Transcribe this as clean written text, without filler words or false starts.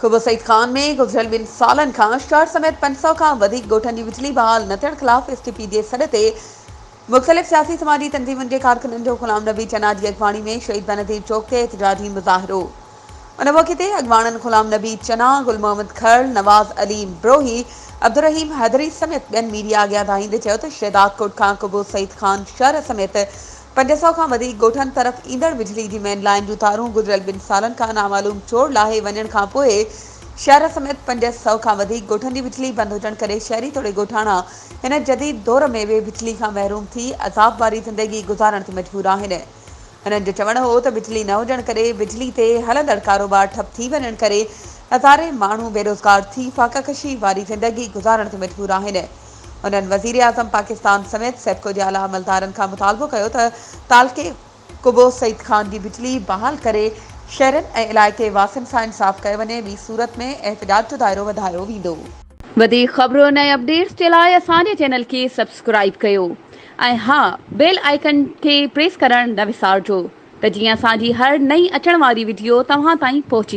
कुबो सईद खान में गुज़िरियल 2 सालनि खां शहर समेत 500 खां वधीक ॻोठनि जी बिजली बहाल न थियण ख़िलाफ़ एसटीपी जे सॾ ते मुख़्तलिफ़ सियासी समाजी तंज़ीमुनि जे कारकुननि जो ग़ुलाम नबी चना जी अॻवानी में शहीद बनज़ीर चौक ते एहतजाजी मुज़ाहिरो। उन मौक़े ते अॻवाननि ग़ुलाम नबी चना, गुल मोहम्मद खड़, नवाज़ अली ब्रोही, अब्दुर्रहीम हैदरी समेत ॿियनि मीडिया अॻियां धाईंदे चयो त शहदादकोट खां कुबो सईद खान शहर समेत 500 खां वधीक ॻोठनि तरफ़ ईंदड़ बिजली जी मेन लाइन जूं तारूं गुज़िरियल 2 सालनि खां नामालूम चोर लाहे वञण खां पोइ शहर समेत 500 खां वधीक ॻोठनि जी बिजली बंदि हुजण करे शहरी तोड़े ॻोठाणा हिन जदीद दौर में वे बिजली खां महरूम थी अज़ाब वारी ज़िंदगी गुज़ारण ते मजबूर आहिनि। हिननि जो चवणु हो त बिजली न हुजण करे बिजली ते हलंदड़ कारोबार ठप थी वञण करे हज़ारे माण्हू बेरोज़गार थी फ़ाक़कशी वारी ज़िंदगी गुज़ारण ते मजबूर आहिनि। उन्हनि वज़ीर आज़म पाकिस्तान समेत सेप्को जे आला अमलदारनि खां मुतालबो कयो त तालके कुबो सईद खान जी बिजली बहाल करे शहरनि ऐं इलाइक़े वासियुनि सां इंसाफ़ कयो वञे, ॿी सूरत में एहतजाज जो दाइरो वधायो वेंदो। वधीक ख़बरुनि ऐं अपडेट्स जे लाइ असांजे चैनल खे सब्सक्राइब कयो ऐं हा, बेल आइकन खे प्रेस करणु न विसारिजो त जीअं असांजी हर नई अचण वारी वीडियो तव्हां ताईं पहुची